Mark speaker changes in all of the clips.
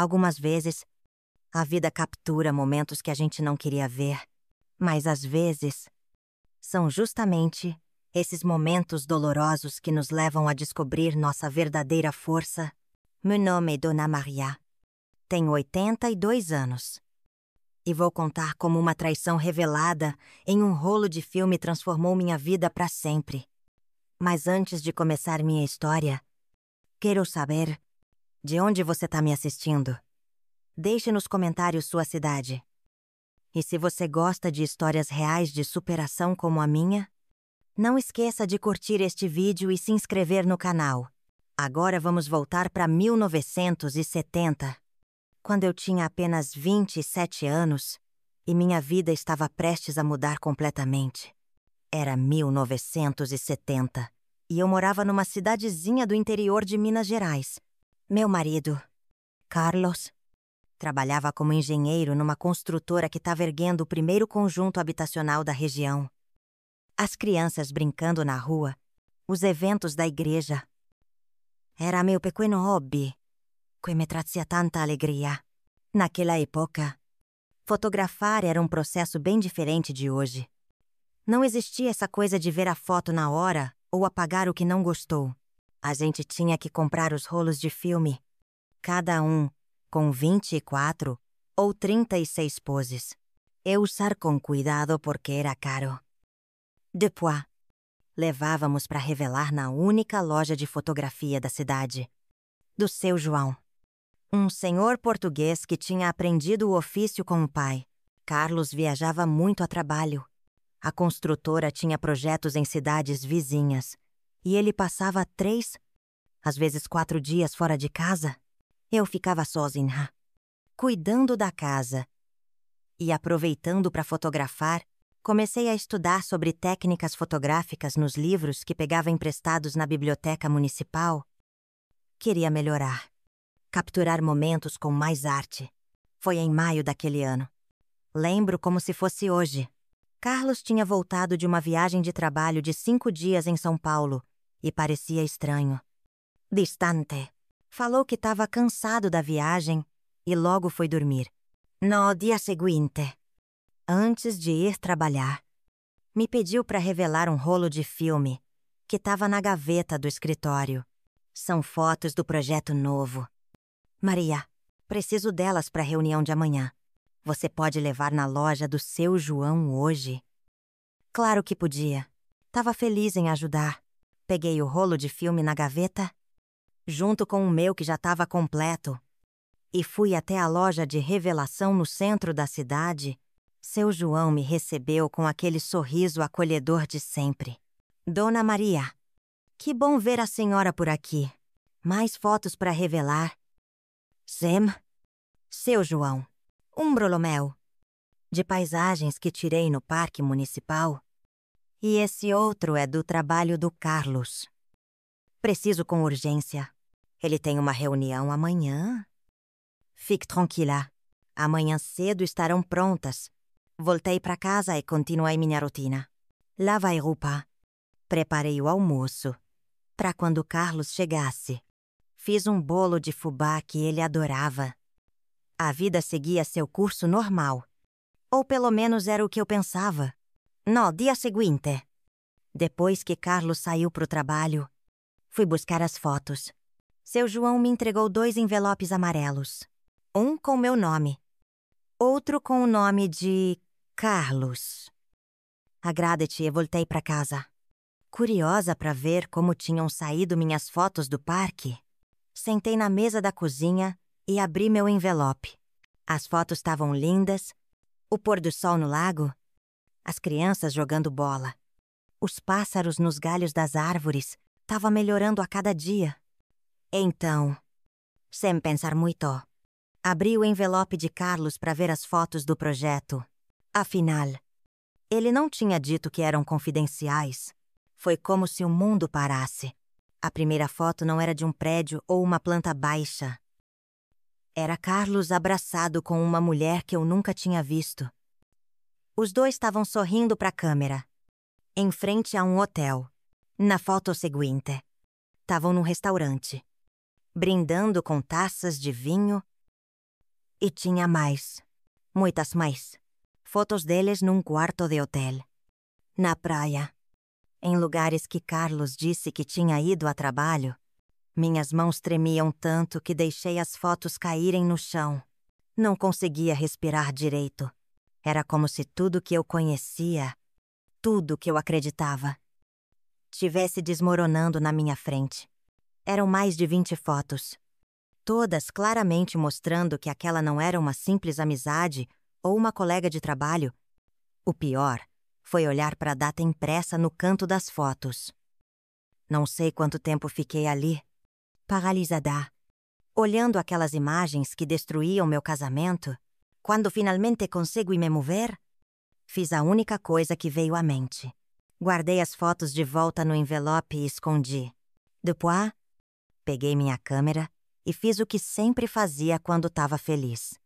Speaker 1: Algumas vezes, a vida captura momentos que a gente não queria ver, mas às vezes, são justamente esses momentos dolorosos que nos levam a descobrir nossa verdadeira força. Meu nome é Dona Maria. Tenho 82 anos. E vou contar como uma traição revelada em um rolo de filme transformou minha vida para sempre. Mas antes de começar minha história, quero saber de onde você está me assistindo. Deixe nos comentários sua cidade. E se você gosta de histórias reais de superação como a minha, não esqueça de curtir este vídeo e se inscrever no canal. Agora vamos voltar para 1970, quando eu tinha apenas 27 anos e minha vida estava prestes a mudar completamente. Era 1970 e eu morava numa cidadezinha do interior de Minas Gerais. Meu marido, Carlos, trabalhava como engenheiro numa construtora que estava erguendo o primeiro conjunto habitacional da região. As crianças brincando na rua, os eventos da igreja. Era meu pequeno hobby, que me trazia tanta alegria. Naquela época, fotografar era um processo bem diferente de hoje. Não existia essa coisa de ver a foto na hora ou apagar o que não gostou. A gente tinha que comprar os rolos de filme, cada um com 24 ou 36 poses, e usar com cuidado porque era caro. Depois, levávamos para revelar na única loja de fotografia da cidade, do seu João. Um senhor português que tinha aprendido o ofício com o pai. Carlos viajava muito a trabalho. A construtora tinha projetos em cidades vizinhas. E ele passava 3, às vezes 4 dias fora de casa. Eu ficava sozinha, cuidando da casa. E aproveitando para fotografar, comecei a estudar sobre técnicas fotográficas nos livros que pegava emprestados na biblioteca municipal. Queria melhorar. Capturar momentos com mais arte. Foi em maio daquele ano. Lembro como se fosse hoje. Carlos tinha voltado de uma viagem de trabalho de 5 dias em São Paulo e parecia estranho. Distante. Falou que estava cansado da viagem e logo foi dormir. No dia seguinte, antes de ir trabalhar, me pediu para revelar um rolo de filme que estava na gaveta do escritório. São fotos do projeto novo. Maria, preciso delas para a reunião de amanhã. Você pode levar na loja do seu João hoje? Claro que podia. Tava feliz em ajudar. Peguei o rolo de filme na gaveta, junto com o meu que já estava completo, e fui até a loja de revelação no centro da cidade. Seu João me recebeu com aquele sorriso acolhedor de sempre. Dona Maria, que bom ver a senhora por aqui. Mais fotos para revelar. Sem, seu João, um brolomel de paisagens que tirei no parque municipal. E esse outro é do trabalho do Carlos. Preciso com urgência. Ele tem uma reunião amanhã. Fique tranquila. Amanhã cedo estarão prontas. Voltei para casa e continuei minha rotina. Lavei roupa. Preparei o almoço para quando Carlos chegasse. Fiz um bolo de fubá que ele adorava. A vida seguia seu curso normal. Ou pelo menos era o que eu pensava. No dia seguinte, depois que Carlos saiu para o trabalho, fui buscar as fotos. Seu João me entregou 2 envelopes amarelos. Um com meu nome. Outro com o nome de Carlos. Agrade-te e voltei para casa. Curiosa para ver como tinham saído minhas fotos do parque, sentei na mesa da cozinha e abri meu envelope. As fotos estavam lindas, o pôr do sol no lago, as crianças jogando bola. Os pássaros nos galhos das árvores estavam melhorando a cada dia. Então, sem pensar muito, abri o envelope de Carlos para ver as fotos do projeto. Afinal, ele não tinha dito que eram confidenciais. Foi como se o mundo parasse. A primeira foto não era de um prédio ou uma planta baixa. Era Carlos abraçado com uma mulher que eu nunca tinha visto. Os dois estavam sorrindo para a câmera, em frente a um hotel. Na foto seguinte, estavam num restaurante, brindando com taças de vinho E tinha mais. Muitas mais. Fotos deles num quarto de hotel. Na praia. Em lugares que Carlos disse que tinha ido a trabalho. Minhas mãos tremiam tanto que deixei as fotos caírem no chão. Não conseguia respirar direito. Era como se tudo que eu conhecia, tudo que eu acreditava, estivesse desmoronando na minha frente. Eram mais de 20 fotos. Todas claramente mostrando que aquela não era uma simples amizade ou uma colega de trabalho. O pior foi olhar para a data impressa no canto das fotos. Não sei quanto tempo fiquei ali, paralisada, olhando aquelas imagens que destruíam meu casamento. Quando finalmente consegui me mover, fiz a única coisa que veio à mente. Guardei as fotos de volta no envelope e escondi. Depois, peguei minha câmera e fiz o que sempre fazia quando estava feliz.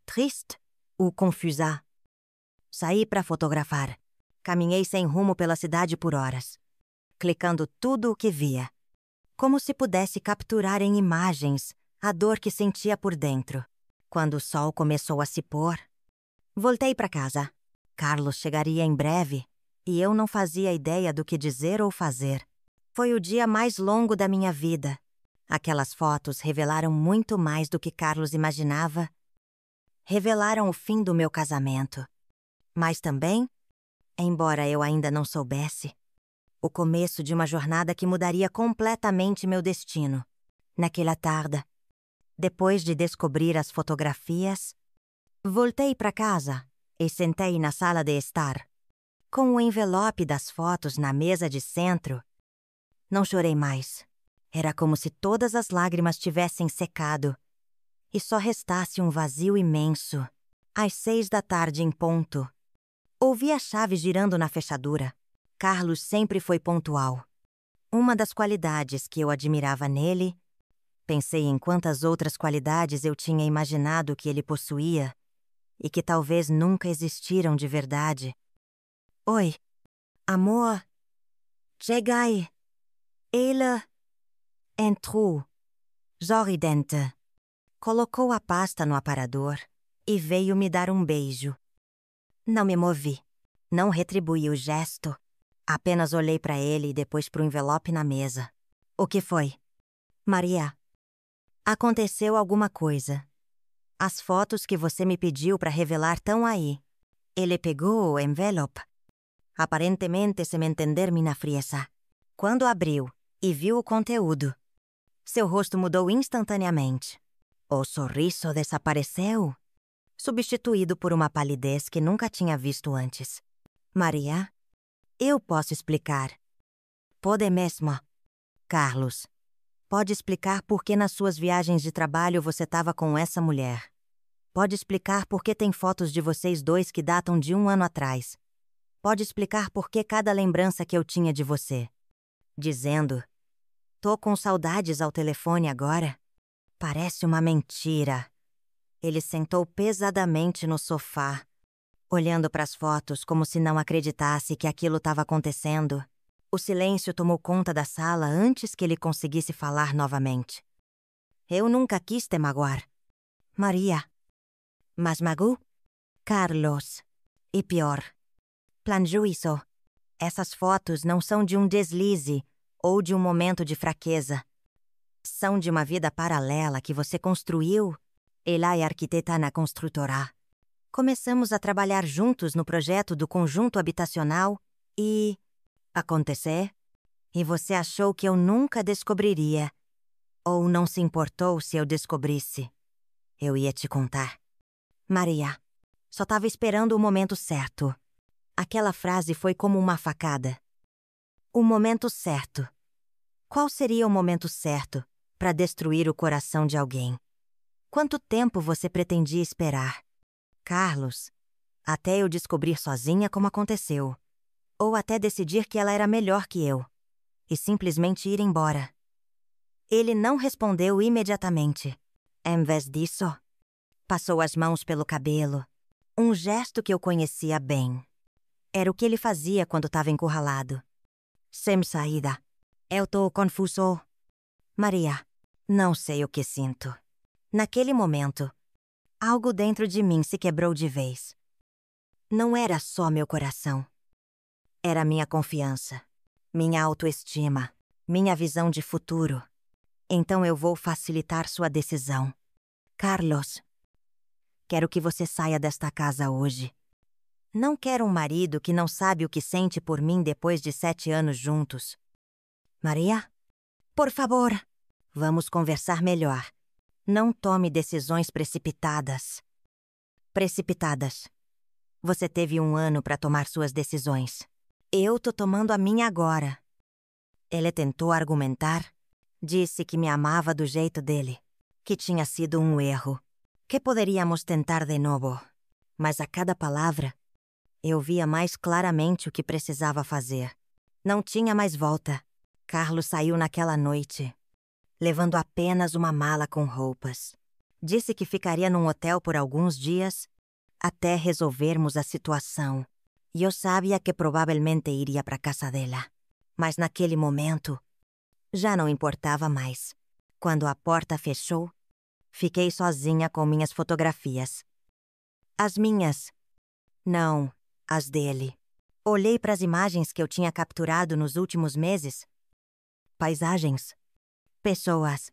Speaker 1: Triste ou confusa. Saí para fotografar. Caminhei sem rumo pela cidade por horas, clicando tudo o que via, como se pudesse capturar em imagens a dor que sentia por dentro. Quando o sol começou a se pôr, voltei para casa. Carlos chegaria em breve e eu não fazia ideia do que dizer ou fazer. Foi o dia mais longo da minha vida. Aquelas fotos revelaram muito mais do que Carlos imaginava. Revelaram o fim do meu casamento. Mas também, embora eu ainda não soubesse, o começo de uma jornada que mudaria completamente meu destino. Naquela tarde, depois de descobrir as fotografias, voltei para casa e sentei na sala de estar, com o envelope das fotos na mesa de centro. Não chorei mais. Era como se todas as lágrimas tivessem secado e só restasse um vazio imenso. Às 6 da tarde em ponto, ouvi a chave girando na fechadura. Carlos sempre foi pontual. Uma das qualidades que eu admirava nele. Pensei em quantas outras qualidades eu tinha imaginado que ele possuía e que talvez nunca existiram de verdade. Oi, amor, chegai. Ele entrou, sorridente. Colocou a pasta no aparador e veio me dar um beijo. Não me movi, não retribuí o gesto. Apenas olhei para ele e depois para o envelope na mesa. O que foi? Maria, aconteceu alguma coisa. As fotos que você me pediu para revelar estão aí. Ele pegou o envelope, aparentemente sem entender minha frieza. Quando abriu e viu o conteúdo, seu rosto mudou instantaneamente. O sorriso desapareceu, substituído por uma palidez que nunca tinha visto antes. Maria, eu posso explicar. Pode mesmo. Carlos, pode explicar por que nas suas viagens de trabalho você estava com essa mulher. Pode explicar por que tem fotos de vocês dois que datam de 1 ano atrás. Pode explicar por que cada lembrança que eu tinha de você. Dizendo, tô com saudades ao telefone agora. Parece uma mentira. Ele sentou pesadamente no sofá, olhando para as fotos como se não acreditasse que aquilo estava acontecendo. O silêncio tomou conta da sala antes que ele conseguisse falar novamente. Eu nunca quis te magoar, Maria. Mas magoou Carlos. E pior, planejou isso. Essas fotos não são de um deslize ou de um momento de fraqueza. São de uma vida paralela que você construiu. Ela é arquiteta na construtora. Começamos a trabalhar juntos no projeto do conjunto habitacional e... acontecer? E você achou que eu nunca descobriria. Ou não se importou se eu descobrisse. Eu ia te contar. Maria, só estava esperando o momento certo. Aquela frase foi como uma facada. O momento certo. Qual seria o momento certo para destruir o coração de alguém? Quanto tempo você pretendia esperar? Carlos, até eu descobrir sozinha como aconteceu. Ou até decidir que ela era melhor que eu. E simplesmente ir embora. Ele não respondeu imediatamente. Em vez disso, passou as mãos pelo cabelo. Um gesto que eu conhecia bem. Era o que ele fazia quando estava encurralado. Sem saída. Eu tô confuso. Maria, não sei o que sinto. Naquele momento, algo dentro de mim se quebrou de vez. Não era só meu coração. Era minha confiança, minha autoestima, minha visão de futuro. Então eu vou facilitar sua decisão. Carlos, quero que você saia desta casa hoje. Não quero um marido que não sabe o que sente por mim depois de 7 anos juntos. Maria, por favor, vamos conversar melhor. Não tome decisões precipitadas. Precipitadas. Você teve 1 ano para tomar suas decisões. Eu tô tomando a minha agora. Ele tentou argumentar. Disse que me amava do jeito dele. Que tinha sido um erro. Que poderíamos tentar de novo. Mas a cada palavra, eu via mais claramente o que precisava fazer. Não tinha mais volta. Carlos saiu naquela noite, levando apenas uma mala com roupas. Disse que ficaria num hotel por alguns dias, até resolvermos a situação. E eu sabia que provavelmente iria para casa dela. Mas naquele momento, já não importava mais. Quando a porta fechou, fiquei sozinha com minhas fotografias. As minhas. Não, as dele. Olhei para as imagens que eu tinha capturado nos últimos meses. Paisagens, pessoas,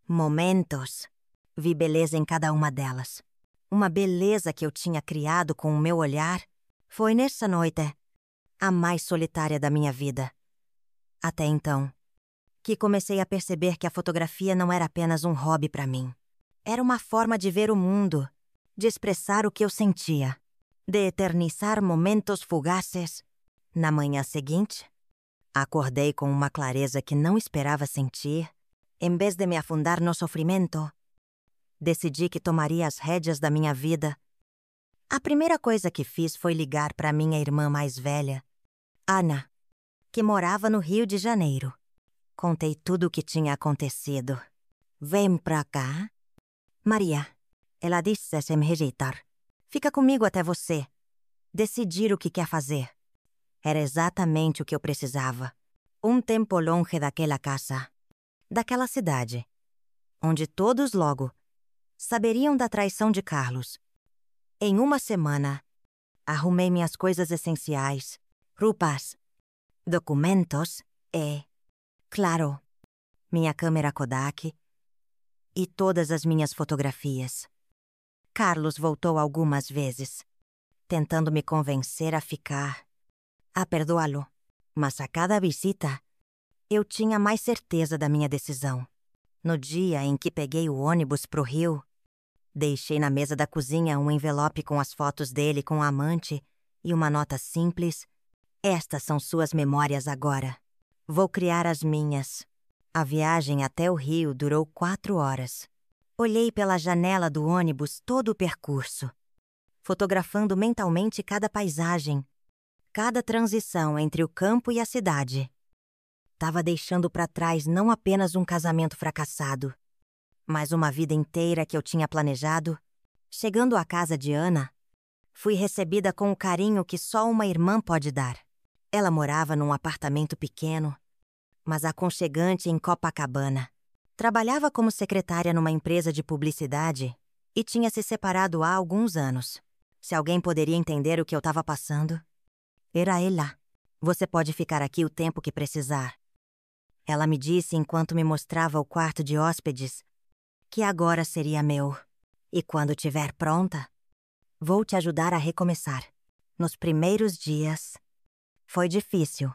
Speaker 1: momentos. Vi beleza em cada uma delas. Uma beleza que eu tinha criado com o meu olhar. Foi nessa noite, a mais solitária da minha vida. Até então, que comecei a perceber que a fotografia não era apenas um hobby para mim. Era uma forma de ver o mundo, de expressar o que eu sentia, de eternizar momentos fugaces. Na manhã seguinte, acordei com uma clareza que não esperava sentir. Em vez de me afundar no sofrimento, decidi que tomaria as rédeas da minha vida. A primeira coisa que fiz foi ligar para minha irmã mais velha, Ana, que morava no Rio de Janeiro. Contei tudo o que tinha acontecido. Vem pra cá. Maria, ela disse sem me rejeitar. Fica comigo até você decidir o que quer fazer. Era exatamente o que eu precisava. Um tempo longe daquela casa, daquela cidade, onde todos logo saberiam da traição de Carlos. Em 1 semana, arrumei minhas coisas essenciais, roupas, documentos e, claro, minha câmera Kodak e todas as minhas fotografias. Carlos voltou algumas vezes, tentando me convencer a ficar, a perdoá-lo. Mas a cada visita, eu tinha mais certeza da minha decisão. No dia em que peguei o ônibus pro Rio, deixei na mesa da cozinha um envelope com as fotos dele com a amante e uma nota simples. Estas são suas memórias agora. Vou criar as minhas. A viagem até o Rio durou 4 horas. Olhei pela janela do ônibus todo o percurso, fotografando mentalmente cada paisagem, cada transição entre o campo e a cidade. Tava deixando para trás não apenas um casamento fracassado, mas uma vida inteira que eu tinha planejado. Chegando à casa de Ana, fui recebida com o carinho que só uma irmã pode dar. Ela morava num apartamento pequeno, mas aconchegante em Copacabana. Trabalhava como secretária numa empresa de publicidade e tinha se separado há alguns anos. Se alguém poderia entender o que eu estava passando, era ela. Você pode ficar aqui o tempo que precisar. Ela me disse enquanto me mostrava o quarto de hóspedes que agora seria meu. E quando estiver pronta, vou te ajudar a recomeçar. Nos primeiros dias, foi difícil.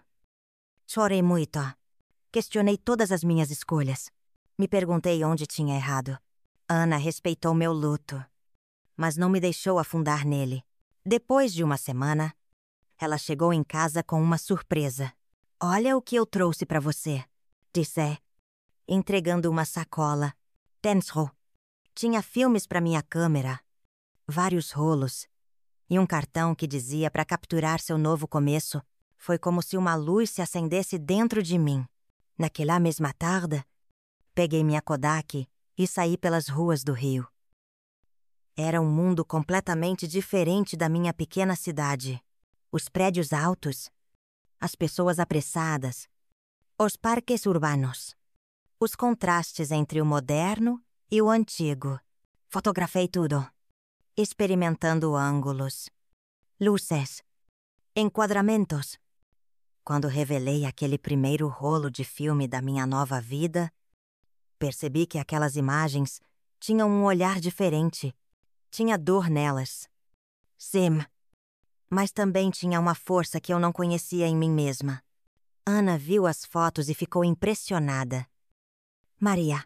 Speaker 1: Chorei muito. Questionei todas as minhas escolhas. Me perguntei onde tinha errado. Ana respeitou meu luto, mas não me deixou afundar nele. Depois de 1 semana, ela chegou em casa com uma surpresa. Olha o que eu trouxe para você, disse, entregando uma sacola. Dentro tinha filmes para minha câmera, vários rolos e um cartão que dizia para capturar seu novo começo. Foi como se uma luz se acendesse dentro de mim. Naquela mesma tarde, peguei minha Kodak e saí pelas ruas do Rio. Era um mundo completamente diferente da minha pequena cidade. Os prédios altos, as pessoas apressadas, os parques urbanos, os contrastes entre o moderno e o antigo. Fotografei tudo. experimentando ângulos, luzes, enquadramentos. Quando revelei aquele primeiro rolo de filme da minha nova vida, percebi que aquelas imagens tinham um olhar diferente. Tinha dor nelas. Sim. Mas também tinha uma força que eu não conhecia em mim mesma. Ana viu as fotos e ficou impressionada. Maria,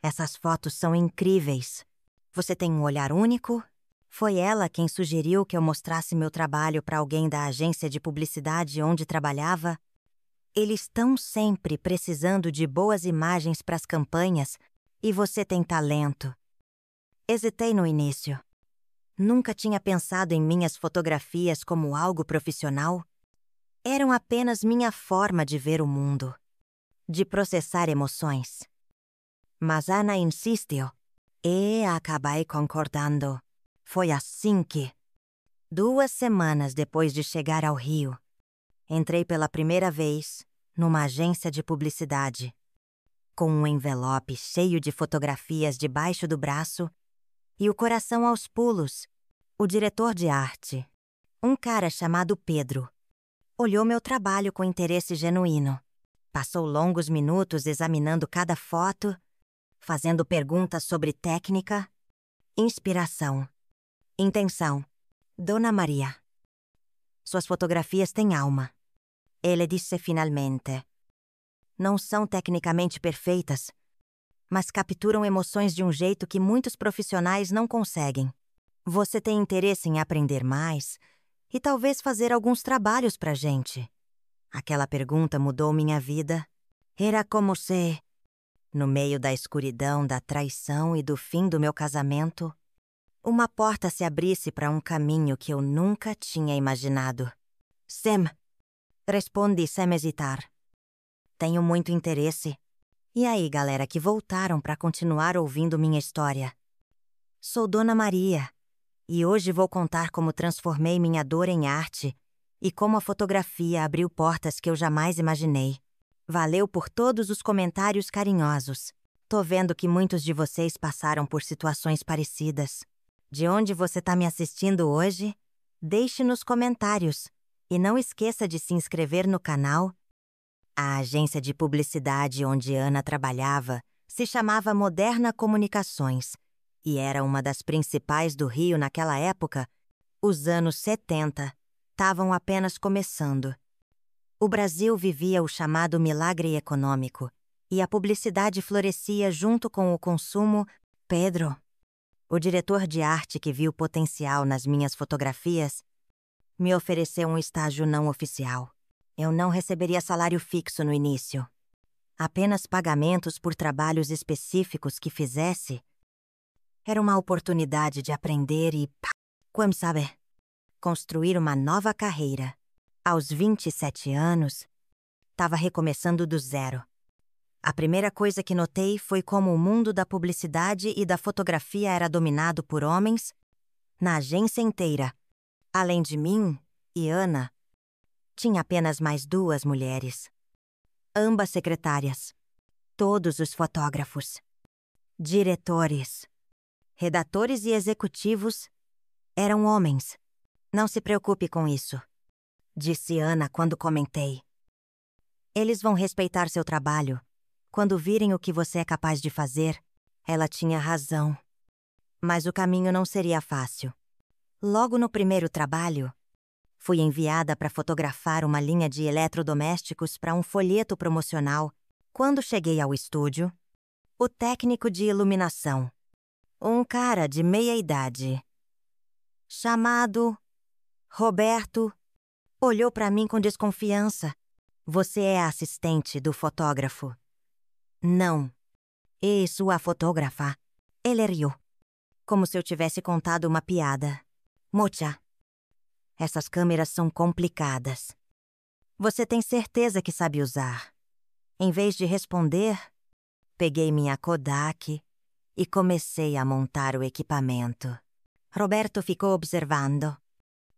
Speaker 1: essas fotos são incríveis. Você tem um olhar único? Foi ela quem sugeriu que eu mostrasse meu trabalho para alguém da agência de publicidade onde trabalhava. Eles estão sempre precisando de boas imagens para as campanhas e você tem talento. Hesitei no início. Nunca tinha pensado em minhas fotografias como algo profissional. Eram apenas minha forma de ver o mundo, de processar emoções. Mas Ana insistiu e acabei concordando. Foi assim que, 2 semanas depois de chegar ao Rio, entrei pela primeira vez numa agência de publicidade. Com um envelope cheio de fotografias debaixo do braço e o coração aos pulos, o diretor de arte, um cara chamado Pedro, olhou meu trabalho com interesse genuíno. Passou longos minutos examinando cada foto, fazendo perguntas sobre técnica, inspiração, intenção. Dona Maria, suas fotografias têm alma. Ele disse finalmente. Não são tecnicamente perfeitas, mas capturam emoções de um jeito que muitos profissionais não conseguem. Você tem interesse em aprender mais e talvez fazer alguns trabalhos pra gente? Aquela pergunta mudou minha vida. Era como se, no meio da escuridão, da traição e do fim do meu casamento, uma porta se abrisse para um caminho que eu nunca tinha imaginado. Sim, respondi sem hesitar. Tenho muito interesse. E aí, galera que voltaram para continuar ouvindo minha história? Sou Dona Maria, e hoje vou contar como transformei minha dor em arte e como a fotografia abriu portas que eu jamais imaginei. Valeu por todos os comentários carinhosos. Tô vendo que muitos de vocês passaram por situações parecidas. De onde você tá me assistindo hoje? Deixe nos comentários. E não esqueça de se inscrever no canal. A agência de publicidade onde Ana trabalhava se chamava Moderna Comunicações e era uma das principais do Rio naquela época. Os anos 70 estavam apenas começando. O Brasil vivia o chamado milagre econômico e a publicidade florescia junto com o consumo. Pedro, o diretor de arte que viu potencial nas minhas fotografias, me ofereceu um estágio não oficial. Eu não receberia salário fixo no início. Apenas pagamentos por trabalhos específicos que fizesse. Era uma oportunidade de aprender e, como sabe, construir uma nova carreira. Aos 27 anos, estava recomeçando do zero. A primeira coisa que notei foi como o mundo da publicidade e da fotografia era dominado por homens na agência inteira. Além de mim e Ana, tinha apenas mais 2 mulheres. Ambas secretárias. Todos os fotógrafos, diretores, redatores e executivos eram homens. Não se preocupe com isso, disse Ana quando comentei. Eles vão respeitar seu trabalho. Quando virem o que você é capaz de fazer, ela tinha razão. Mas o caminho não seria fácil. Logo no primeiro trabalho, fui enviada para fotografar uma linha de eletrodomésticos para um folheto promocional. Quando cheguei ao estúdio, o técnico de iluminação, um cara de meia-idade, chamado Roberto, olhou para mim com desconfiança. Você é a assistente do fotógrafo? Não. E sua fotógrafa? Ele riu, como se eu tivesse contado uma piada. Mocha. Essas câmeras são complicadas. Você tem certeza que sabe usar? Em vez de responder, peguei minha Kodak e comecei a montar o equipamento. Roberto ficou observando,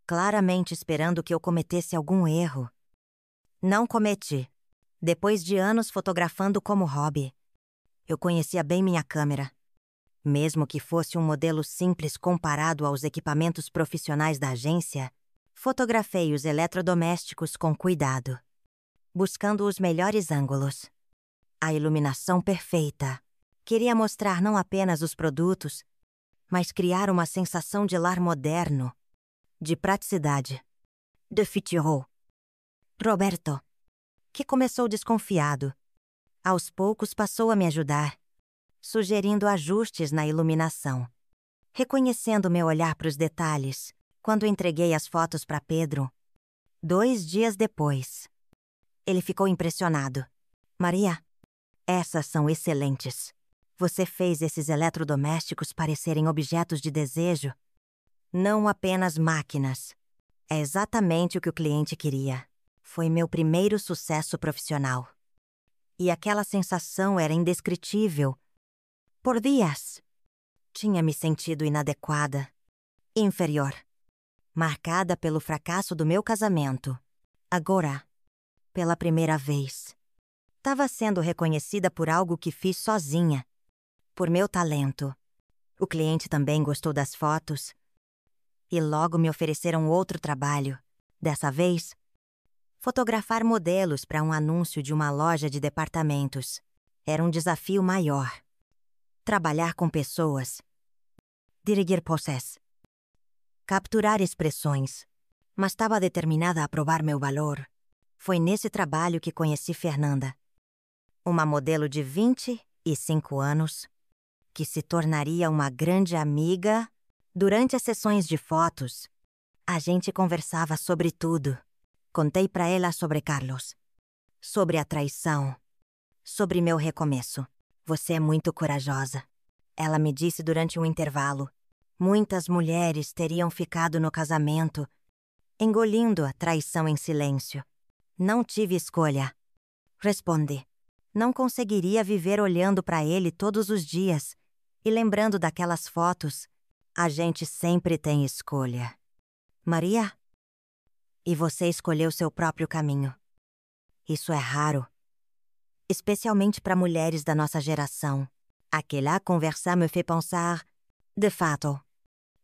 Speaker 1: claramente esperando que eu cometesse algum erro. Não cometi. Depois de anos fotografando como hobby, eu conhecia bem minha câmera. Mesmo que fosse um modelo simples comparado aos equipamentos profissionais da agência, fotografei os eletrodomésticos com cuidado, buscando os melhores ângulos. A iluminação perfeita. Queria mostrar não apenas os produtos, mas criar uma sensação de lar moderno, de praticidade. De futur. Roberto, que começou desconfiado, aos poucos passou a me ajudar, sugerindo ajustes na iluminação. Reconhecendo meu olhar para os detalhes, quando entreguei as fotos para Pedro, 2 dias depois, ele ficou impressionado. Maria, essas são excelentes. Você fez esses eletrodomésticos parecerem objetos de desejo, não apenas máquinas. É exatamente o que o cliente queria. Foi meu primeiro sucesso profissional. E aquela sensação era indescritível. Por dias, tinha me sentido inadequada, inferior, marcada pelo fracasso do meu casamento. Agora, pela primeira vez, estava sendo reconhecida por algo que fiz sozinha, por meu talento. O cliente também gostou das fotos e logo me ofereceram outro trabalho. Dessa vez, fotografar modelos para um anúncio de uma loja de departamentos. Era um desafio maior. Trabalhar com pessoas. Dirigir poses. Capturar expressões. Mas estava determinada a provar meu valor. Foi nesse trabalho que conheci Fernanda. Uma modelo de 25 anos, que se tornaria uma grande amiga. Durante as sessões de fotos, a gente conversava sobre tudo. Contei para ela sobre Carlos, sobre a traição, sobre meu recomeço. Você é muito corajosa. Ela me disse durante um intervalo. Muitas mulheres teriam ficado no casamento, engolindo a traição em silêncio. Não tive escolha. Respondi. Não conseguiria viver olhando para ele todos os dias e lembrando daquelas fotos. A gente sempre tem escolha. Maria? E você escolheu seu próprio caminho. Isso é raro. Especialmente para mulheres da nossa geração. Aquela conversa me fait pensar. De fato,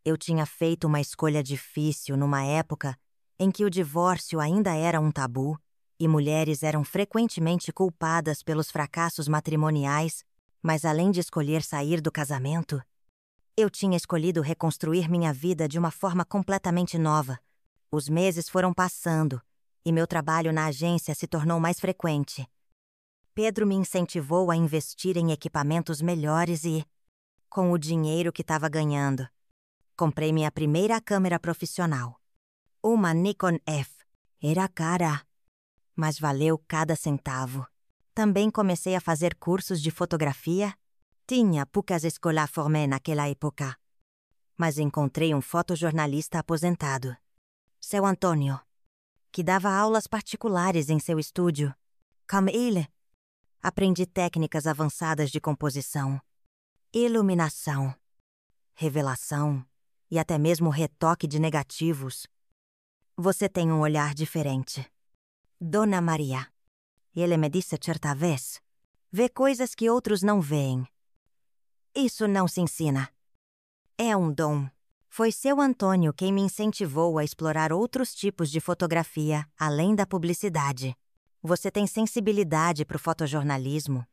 Speaker 1: eu tinha feito uma escolha difícil numa época em que o divórcio ainda era um tabu e mulheres eram frequentemente culpadas pelos fracassos matrimoniais, mas além de escolher sair do casamento, eu tinha escolhido reconstruir minha vida de uma forma completamente nova. Os meses foram passando e meu trabalho na agência se tornou mais frequente. Pedro me incentivou a investir em equipamentos melhores e, com o dinheiro que estava ganhando, comprei minha primeira câmera profissional. Uma Nikon F. Era cara, mas valeu cada centavo. Também comecei a fazer cursos de fotografia. Tinha poucas escolas formées naquela época, mas encontrei um fotojornalista aposentado, seu Antônio, que dava aulas particulares em seu estúdio. Com ele, aprendi técnicas avançadas de composição, iluminação, revelação e até mesmo retoque de negativos. Você tem um olhar diferente. Dona Maria. Ele me disse certa vez, vê coisas que outros não veem. Isso não se ensina. É um dom. Foi seu Antônio quem me incentivou a explorar outros tipos de fotografia, além da publicidade. Você tem sensibilidade para o fotojornalismo.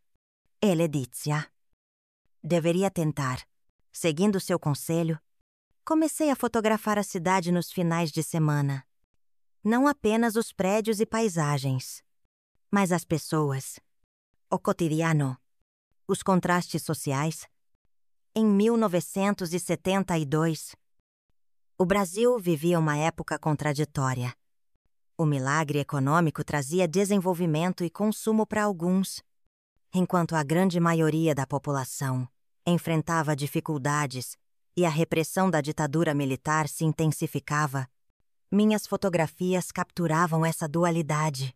Speaker 1: Ele disse. Deveria tentar. Seguindo seu conselho, comecei a fotografar a cidade nos finais de semana. Não apenas os prédios e paisagens, mas as pessoas, o cotidiano, os contrastes sociais. Em 1972, o Brasil vivia uma época contraditória. O milagre econômico trazia desenvolvimento e consumo para alguns, enquanto a grande maioria da população enfrentava dificuldades e a repressão da ditadura militar se intensificava. Minhas fotografias capturavam essa dualidade.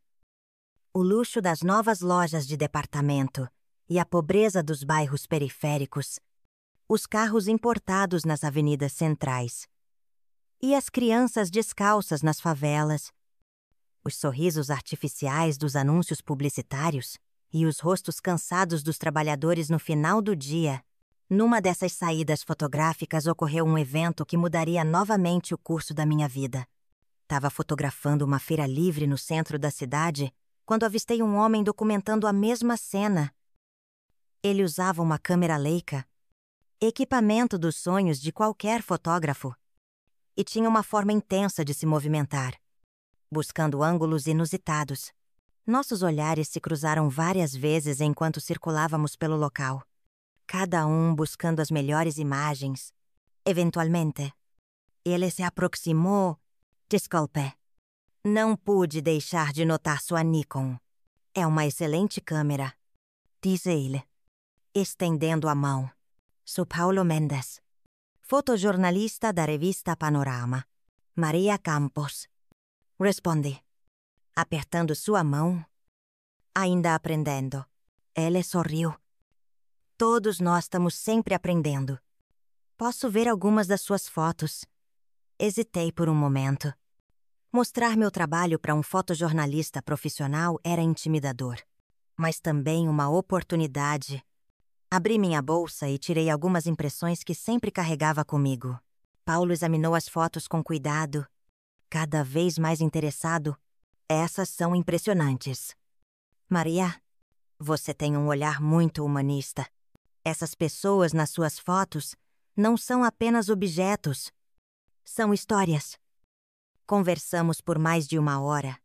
Speaker 1: O luxo das novas lojas de departamento e a pobreza dos bairros periféricos, os carros importados nas avenidas centrais e as crianças descalças nas favelas, os sorrisos artificiais dos anúncios publicitários e os rostos cansados dos trabalhadores no final do dia. Numa dessas saídas fotográficas ocorreu um evento que mudaria novamente o curso da minha vida. Estava fotografando uma feira livre no centro da cidade quando avistei um homem documentando a mesma cena. Ele usava uma câmera Leica, equipamento dos sonhos de qualquer fotógrafo, e tinha uma forma intensa de se movimentar, buscando ângulos inusitados. Nossos olhares se cruzaram várias vezes enquanto circulávamos pelo local, cada um buscando as melhores imagens. Eventualmente, ele se aproximou. Desculpe. Não pude deixar de notar sua Nikon. É uma excelente câmera, disse ele, estendendo a mão. Sou Paulo Mendes, fotojornalista da revista Panorama. Maria Campos. Respondi, apertando sua mão. Ainda aprendendo. Ele sorriu. Todos nós estamos sempre aprendendo. Posso ver algumas das suas fotos. Hesitei por um momento. Mostrar meu trabalho para um fotojornalista profissional era intimidador, mas também uma oportunidade. Abri minha bolsa e tirei algumas impressões que sempre carregava comigo. Paulo examinou as fotos com cuidado, cada vez mais interessado. Essas são impressionantes. Maria, você tem um olhar muito humanista. Essas pessoas nas suas fotos não são apenas objetos, são histórias. Conversamos por mais de 1 hora,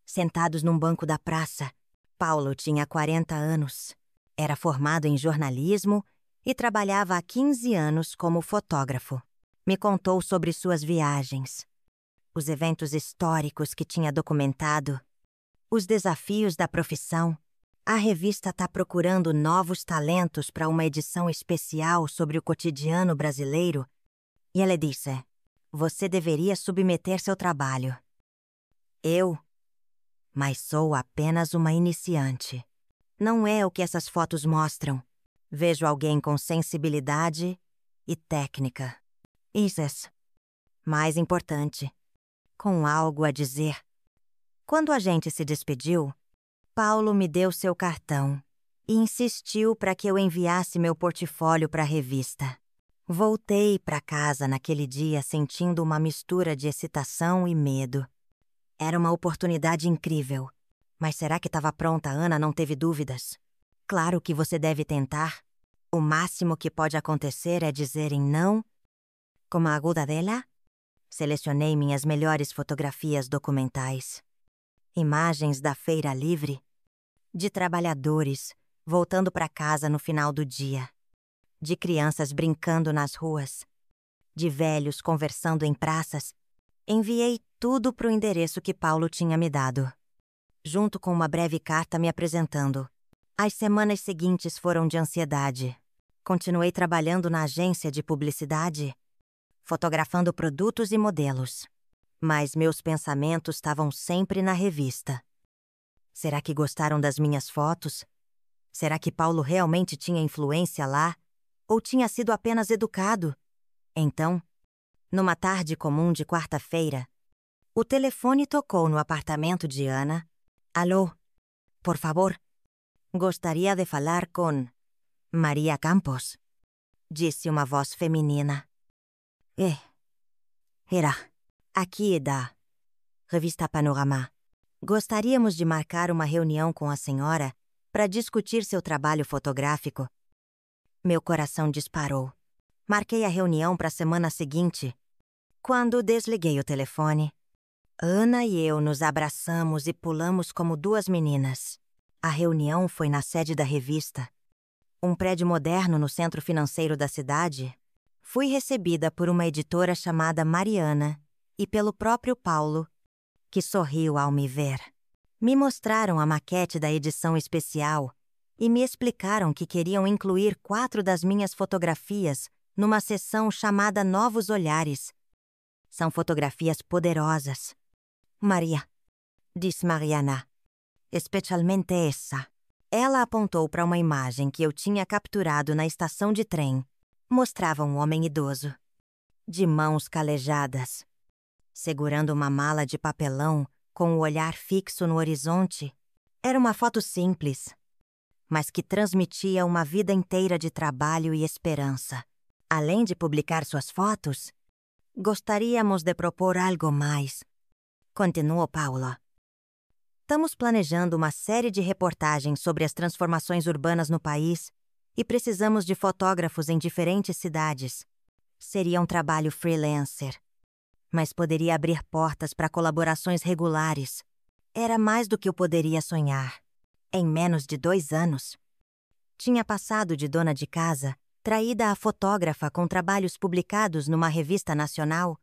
Speaker 1: sentados num banco da praça. Paulo tinha 40 anos, era formado em jornalismo e trabalhava há 15 anos como fotógrafo. Me contou sobre suas viagens, os eventos históricos que tinha documentado, os desafios da profissão. A revista está procurando novos talentos para uma edição especial sobre o cotidiano brasileiro. E ele disse: você deveria submeter seu trabalho. Eu? Mas sou apenas uma iniciante. Não é o que essas fotos mostram. Vejo alguém com sensibilidade e técnica. Isso. Mais importante, com algo a dizer. Quando a gente se despediu, Paulo me deu seu cartão e insistiu para que eu enviasse meu portfólio para a revista. Voltei para casa naquele dia sentindo uma mistura de excitação e medo. Era uma oportunidade incrível. Mas será que estava pronta? Ana não teve dúvidas. Claro que você deve tentar. O máximo que pode acontecer é dizerem não. Com a ajuda dela, selecionei minhas melhores fotografias documentais. Imagens da feira livre, de trabalhadores voltando para casa no final do dia, de crianças brincando nas ruas, de velhos conversando em praças. Enviei tudo para o endereço que Paulo tinha me dado, junto com uma breve carta me apresentando. As semanas seguintes foram de ansiedade. Continuei trabalhando na agência de publicidade, fotografando produtos e modelos. Mas meus pensamentos estavam sempre na revista. Será que gostaram das minhas fotos? Será que Paulo realmente tinha influência lá? Ou tinha sido apenas educado? Então, numa tarde comum de quarta-feira, o telefone tocou no apartamento de Ana. Alô, por favor, gostaria de falar com Maria Campos, disse uma voz feminina. Era aqui da revista Panorama. Gostaríamos de marcar uma reunião com a senhora para discutir seu trabalho fotográfico. Meu coração disparou. Marquei a reunião para a semana seguinte. Quando desliguei o telefone, Ana e eu nos abraçamos e pulamos como 2 meninas. A reunião foi na sede da revista, um prédio moderno no centro financeiro da cidade. Fui recebida por uma editora chamada Mariana e pelo próprio Paulo, que sorriu ao me ver. Me mostraram a maquete da edição especial e me explicaram que queriam incluir 4 das minhas fotografias numa seção chamada Novos Olhares. São fotografias poderosas. Maria, disse Mariana, especialmente essa. Ela apontou para uma imagem que eu tinha capturado na estação de trem. Mostrava um homem idoso, de mãos calejadas, segurando uma mala de papelão com o olhar fixo no horizonte. Era uma foto simples, mas que transmitia uma vida inteira de trabalho e esperança. Além de publicar suas fotos, gostaríamos de propor algo mais, continuou Paulo. Estamos planejando uma série de reportagens sobre as transformações urbanas no país e precisamos de fotógrafos em diferentes cidades. Seria um trabalho freelancer, mas poderia abrir portas para colaborações regulares. Era mais do que eu poderia sonhar. Em menos de 2 anos, tinha passado de dona de casa, traída a fotógrafa com trabalhos publicados numa revista nacional.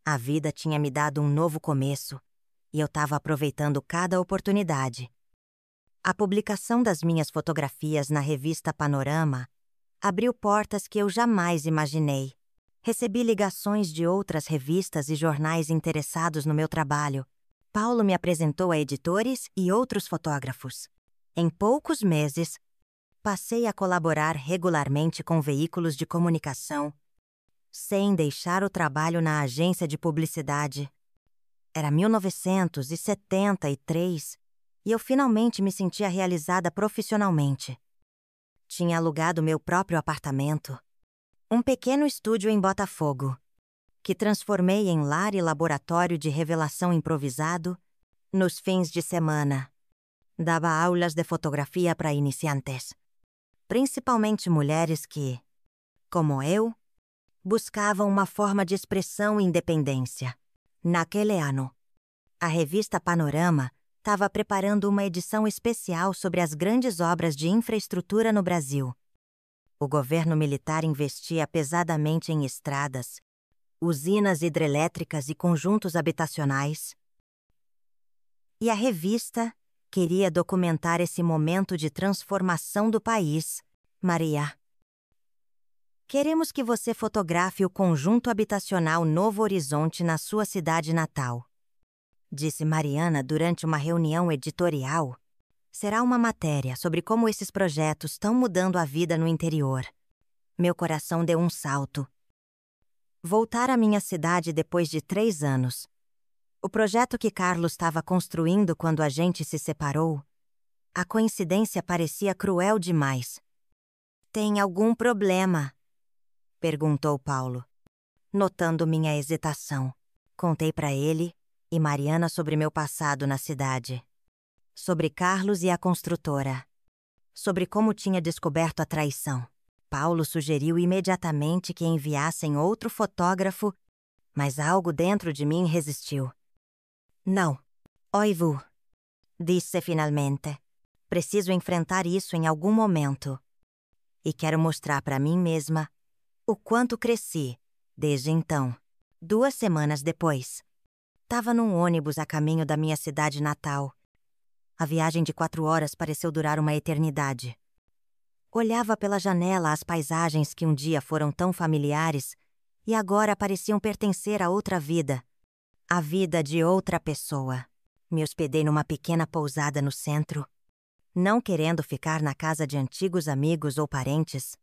Speaker 1: A vida tinha me dado um novo começo e eu estava aproveitando cada oportunidade. A publicação das minhas fotografias na revista Panorama abriu portas que eu jamais imaginei. Recebi ligações de outras revistas e jornais interessados no meu trabalho. Paulo me apresentou a editores e outros fotógrafos. Em poucos meses, passei a colaborar regularmente com veículos de comunicação, sem deixar o trabalho na agência de publicidade. Era 1973 e eu finalmente me sentia realizada profissionalmente. Tinha alugado meu próprio apartamento, um pequeno estúdio em Botafogo, que transformei em lar e laboratório de revelação improvisado nos fins de semana. Dava aulas de fotografia para iniciantes, principalmente mulheres que, como eu, buscavam uma forma de expressão e independência. Naquele ano, a revista Panorama estava preparando uma edição especial sobre as grandes obras de infraestrutura no Brasil. O governo militar investia pesadamente em estradas, usinas hidrelétricas e conjuntos habitacionais. E a revista queria documentar esse momento de transformação do país. Maria, queremos que você fotografe o conjunto habitacional Novo Horizonte na sua cidade natal, disse Mariana durante uma reunião editorial. Será uma matéria sobre como esses projetos estão mudando a vida no interior. Meu coração deu um salto. Voltar à minha cidade depois de 3 anos. O projeto que Carlos estava construindo quando a gente se separou. A coincidência parecia cruel demais. Tem algum problema? Perguntou Paulo, notando minha hesitação. Contei para ele e Mariana sobre meu passado na cidade. Sobre Carlos e a construtora. Sobre como tinha descoberto a traição. Paulo sugeriu imediatamente que enviassem outro fotógrafo, mas algo dentro de mim resistiu. Não, Oivu, disse finalmente. Preciso enfrentar isso em algum momento. E quero mostrar para mim mesma o quanto cresci desde então. 2 semanas depois, estava num ônibus a caminho da minha cidade natal. A viagem de 4 horas pareceu durar uma eternidade. Olhava pela janela as paisagens que um dia foram tão familiares e agora pareciam pertencer a outra vida. A vida de outra pessoa. Me hospedei numa pequena pousada no centro, não querendo ficar na casa de antigos amigos ou parentes.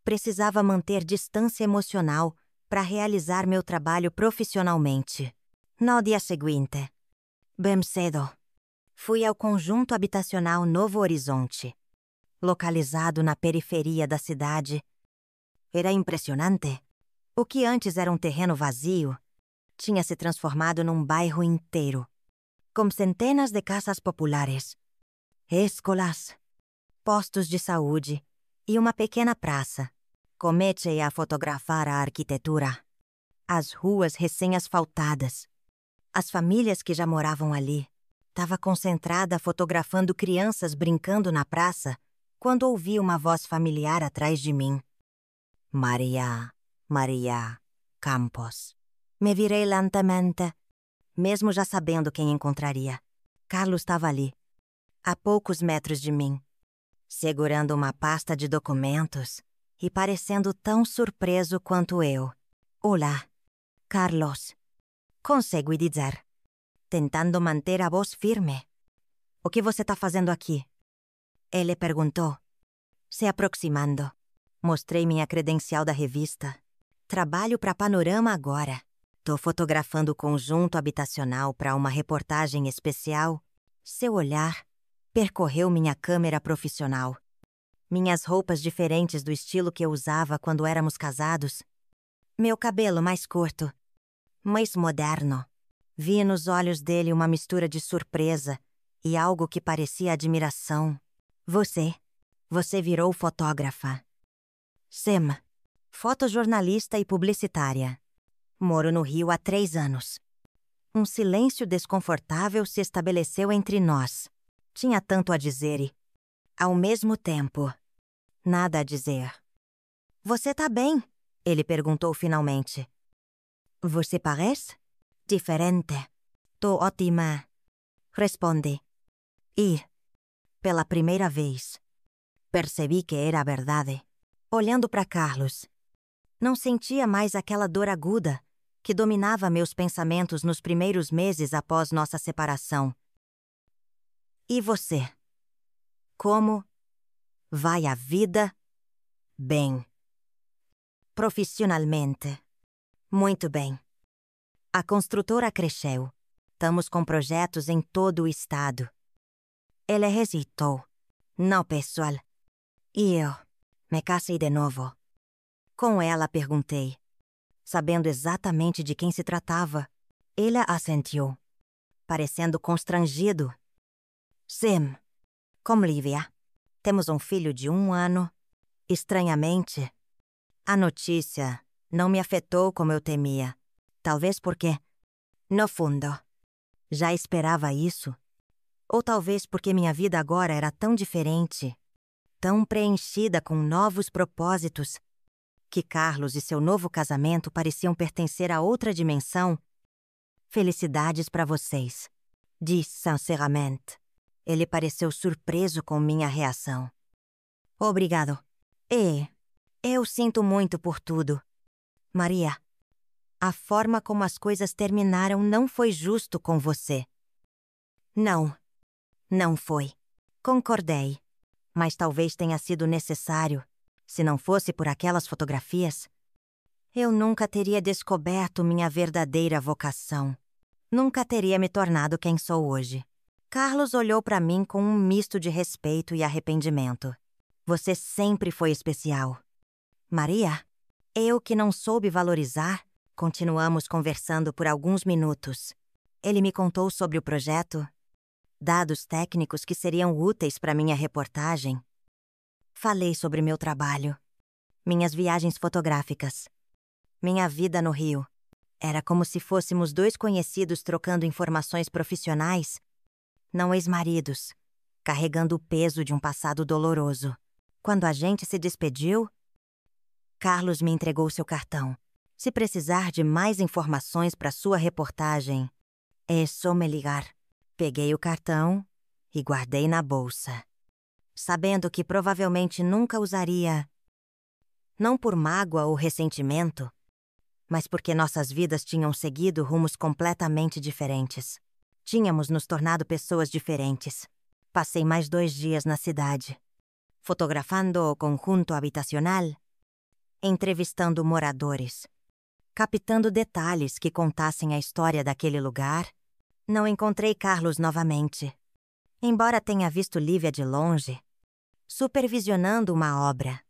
Speaker 1: Precisava manter distância emocional para realizar meu trabalho profissionalmente. No dia seguinte, bem cedo, fui ao conjunto habitacional Novo Horizonte, localizado na periferia da cidade. Era impressionante. O que antes era um terreno vazio tinha se transformado num bairro inteiro, com centenas de casas populares, escolas, postos de saúde e uma pequena praça. Comecei a fotografar a arquitetura, as ruas recém-asfaltadas, as famílias que já moravam ali. Estava concentrada fotografando crianças brincando na praça quando ouvi uma voz familiar atrás de mim. Maria Campos. Me virei lentamente, mesmo já sabendo quem encontraria. Carlos estava ali, a poucos metros de mim, segurando uma pasta de documentos e parecendo tão surpreso quanto eu. Olá, Carlos. Consegui dizer, tentando manter a voz firme. O que você está fazendo aqui? Ele perguntou, se aproximando. Mostrei minha credencial da revista. Trabalho para Panorama agora. Tô fotografando o conjunto habitacional para uma reportagem especial. Seu olhar Percorreu minha câmera profissional. Minhas roupas diferentes do estilo que eu usava quando éramos casados. Meu cabelo mais curto, mais moderno. Vi nos olhos dele uma mistura de surpresa e algo que parecia admiração. Você virou fotógrafa. Sim, fotojornalista e publicitária. Moro no Rio há 3 anos. Um silêncio desconfortável se estabeleceu entre nós. Tinha tanto a dizer e, ao mesmo tempo, nada a dizer. Você tá bem? Ele perguntou finalmente. Você parece diferente. Tô ótima. Respondi. E, pela primeira vez, percebi que era verdade. Olhando para Carlos, não sentia mais aquela dor aguda que dominava meus pensamentos nos primeiros meses após nossa separação. E você? Como vai a vida? Bem. Profissionalmente. Muito bem. A construtora cresceu. Estamos com projetos em todo o estado. Ele hesitou. Não, pessoal. E eu me casei de novo. Com ela perguntei. Sabendo exatamente de quem se tratava, ele assentiu, parecendo constrangido. Sim, com Lívia. Temos um filho de 1 ano. Estranhamente, a notícia não me afetou como eu temia. Talvez porque, no fundo, já esperava isso. Ou talvez porque minha vida agora era tão diferente, tão preenchida com novos propósitos, que Carlos e seu novo casamento pareciam pertencer a outra dimensão. Felicidades para vocês, disse sinceramente. Ele pareceu surpreso com minha reação. Obrigado. E eu sinto muito por tudo. Maria, a forma como as coisas terminaram não foi justo com você. Não foi. Concordei. Mas talvez tenha sido necessário. Se não fosse por aquelas fotografias, eu nunca teria descoberto minha verdadeira vocação. Nunca teria me tornado quem sou hoje. Carlos olhou para mim com um misto de respeito e arrependimento. Você sempre foi especial. Maria, eu que não soube valorizar, continuamos conversando por alguns minutos. Ele me contou sobre o projeto, dados técnicos que seriam úteis para minha reportagem. Falei sobre meu trabalho, minhas viagens fotográficas, minha vida no Rio. Era como se fôssemos 2 conhecidos trocando informações profissionais, não ex-maridos, carregando o peso de um passado doloroso. Quando a gente se despediu, Carlos me entregou seu cartão. Se precisar de mais informações para sua reportagem, é só me ligar. Peguei o cartão e guardei na bolsa, sabendo que provavelmente nunca usaria, não por mágoa ou ressentimento, mas porque nossas vidas tinham seguido rumos completamente diferentes. Tínhamos nos tornado pessoas diferentes. Passei mais 2 dias na cidade, fotografando o conjunto habitacional, entrevistando moradores, captando detalhes que contassem a história daquele lugar. Não encontrei Carlos novamente. Embora tenha visto Lívia de longe, supervisionando uma obra,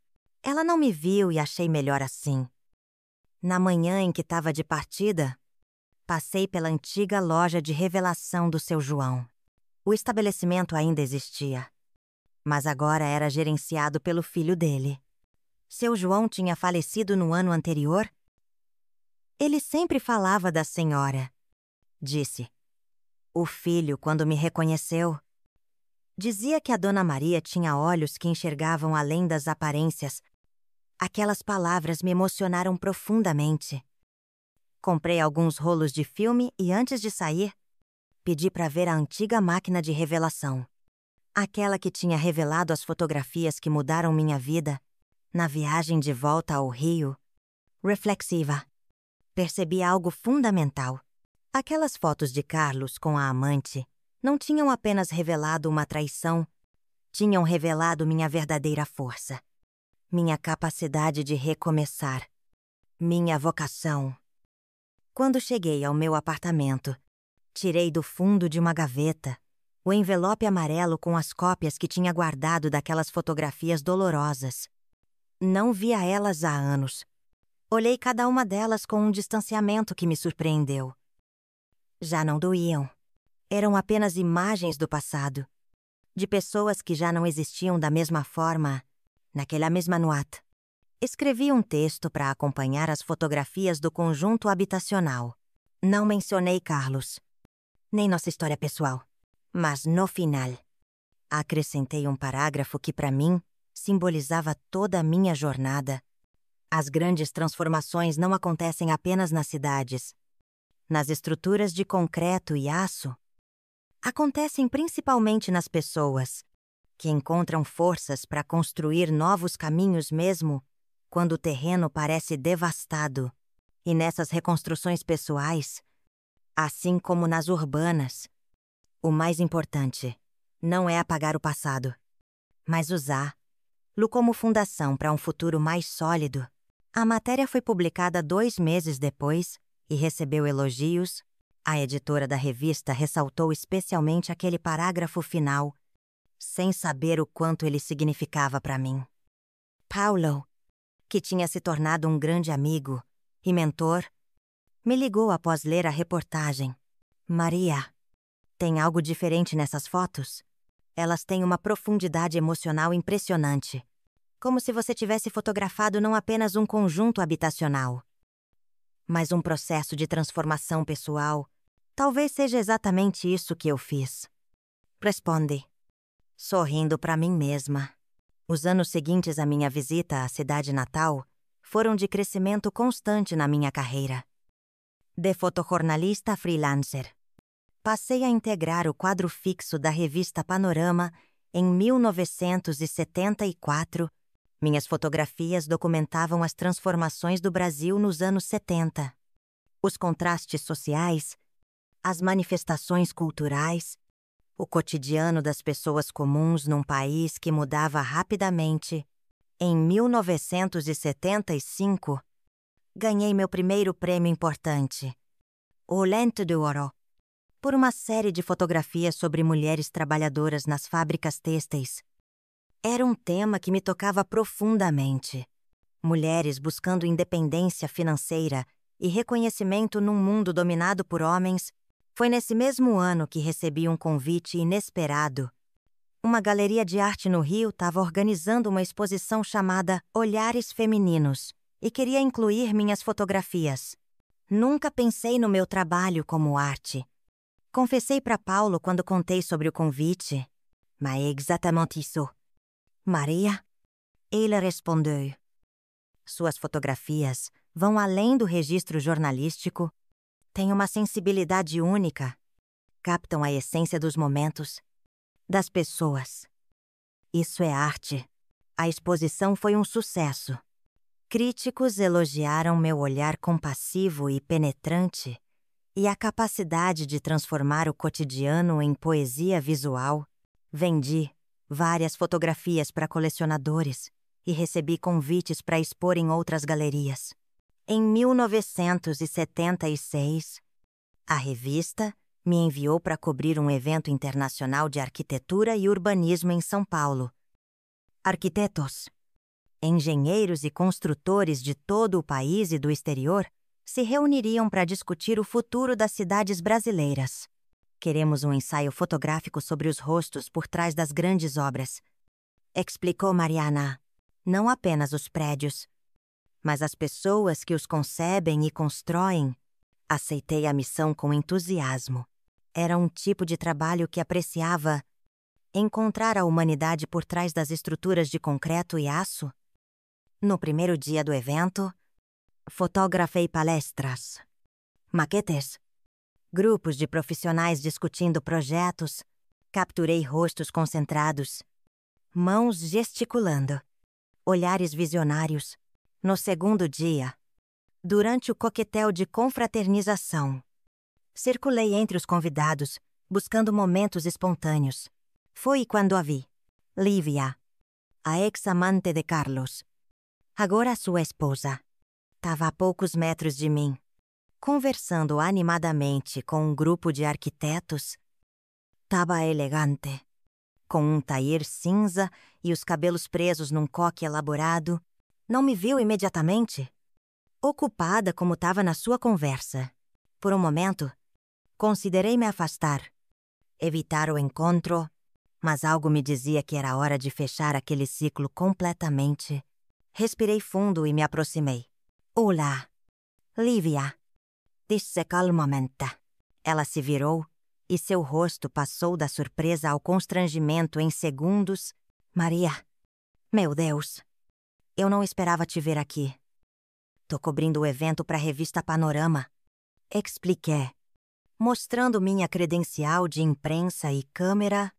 Speaker 1: ela não me viu e achei melhor assim. Na manhã em que estava de partida, passei pela antiga loja de revelação do seu João. O estabelecimento ainda existia, mas agora era gerenciado pelo filho dele. Seu João tinha falecido no ano anterior. Ele sempre falava da senhora, disse. O filho, quando me reconheceu, dizia que a Dona Maria tinha olhos que enxergavam além das aparências. Aquelas palavras me emocionaram profundamente. Comprei alguns rolos de filme e, antes de sair, pedi para ver a antiga máquina de revelação. Aquela que tinha revelado as fotografias que mudaram minha vida na viagem de volta ao Rio. Reflexiva. Percebi algo fundamental. Aquelas fotos de Carlos com a amante não tinham apenas revelado uma traição, tinham revelado minha verdadeira força, minha capacidade de recomeçar, minha vocação. Quando cheguei ao meu apartamento, tirei do fundo de uma gaveta O envelope amarelo com as cópias que tinha guardado daquelas fotografias dolorosas. Não via elas há anos. Olhei cada uma delas com um distanciamento que me surpreendeu. Já não doíam. Eram apenas imagens do passado. De pessoas que já não existiam da mesma forma, naquela mesma nuit. Escrevi um texto para acompanhar as fotografias do conjunto habitacional. Não mencionei Carlos, nem nossa história pessoal. Mas no final, acrescentei um parágrafo que para mim simbolizava toda a minha jornada. As grandes transformações não acontecem apenas nas cidades. Nas estruturas de concreto e aço, acontecem principalmente nas pessoas, que encontram forças para construir novos caminhos mesmo quando o terreno parece devastado. E nessas reconstruções pessoais, assim como nas urbanas, o mais importante não é apagar o passado, mas usá-lo como fundação para um futuro mais sólido. A matéria foi publicada 2 meses depois e recebeu elogios. A editora da revista ressaltou especialmente aquele parágrafo final, sem saber o quanto ele significava para mim. Paulo, que tinha se tornado um grande amigo e mentor, me ligou após ler a reportagem. Maria, tem algo diferente nessas fotos? Elas têm uma profundidade emocional impressionante. Como se você tivesse fotografado não apenas um conjunto habitacional, mas um processo de transformação pessoal. Talvez seja exatamente isso que eu fiz. Respondi, sorrindo para mim mesma. Os anos seguintes à minha visita à cidade natal foram de crescimento constante na minha carreira. De fotojornalista a freelancer, passei a integrar o quadro fixo da revista Panorama em 1974. Minhas fotografias documentavam as transformações do Brasil nos anos 70. Os contrastes sociais, as manifestações culturais, o cotidiano das pessoas comuns num país que mudava rapidamente. Em 1975, ganhei meu primeiro prêmio importante, o Lente de Ouro, por uma série de fotografias sobre mulheres trabalhadoras nas fábricas têxteis. Era um tema que me tocava profundamente. Mulheres buscando independência financeira e reconhecimento num mundo dominado por homens. Foi nesse mesmo ano que recebi um convite inesperado. Uma galeria de arte no Rio estava organizando uma exposição chamada Olhares Femininos e queria incluir minhas fotografias. Nunca pensei no meu trabalho como arte. Confessei para Paulo quando contei sobre o convite. Mas é exatamente isso. Maria? Ele respondeu. Suas fotografias vão além do registro jornalístico. Têm uma sensibilidade única. Captam a essência dos momentos, das pessoas. Isso é arte. A exposição foi um sucesso. Críticos elogiaram meu olhar compassivo e penetrante e a capacidade de transformar o cotidiano em poesia visual. Vendi várias fotografias para colecionadores e recebi convites para expor em outras galerias. Em 1976, a revista me enviou para cobrir um evento internacional de arquitetura e urbanismo em São Paulo. Arquitetos, engenheiros e construtores de todo o país e do exterior se reuniriam para discutir o futuro das cidades brasileiras. Queremos um ensaio fotográfico sobre os rostos por trás das grandes obras, explicou Mariana. Não apenas os prédios, mas as pessoas que os concebem e constroem. Aceitei a missão com entusiasmo. Era um tipo de trabalho que apreciava. Encontrar a humanidade por trás das estruturas de concreto e aço. No primeiro dia do evento, fotografei palestras, maquetes, grupos de profissionais discutindo projetos, capturei rostos concentrados, mãos gesticulando, olhares visionários. No segundo dia, durante o coquetel de confraternização, circulei entre os convidados, buscando momentos espontâneos. Foi quando a vi, Lívia, a ex-amante de Carlos, agora sua esposa. Estava a poucos metros de mim, conversando animadamente com um grupo de arquitetos. Tava elegante, com um tair cinza e os cabelos presos num coque elaborado. Não me viu imediatamente. Ocupada como estava na sua conversa. Por um momento, considerei me afastar, evitar o encontro, mas algo me dizia que era hora de fechar aquele ciclo completamente. Respirei fundo e me aproximei. Olá, Lívia, disse calmamente. Ela se virou e seu rosto passou da surpresa ao constrangimento em segundos. Maria, meu Deus, eu não esperava te ver aqui. Tô cobrindo o evento para a revista Panorama. Expliquei, mostrando minha credencial de imprensa e câmera.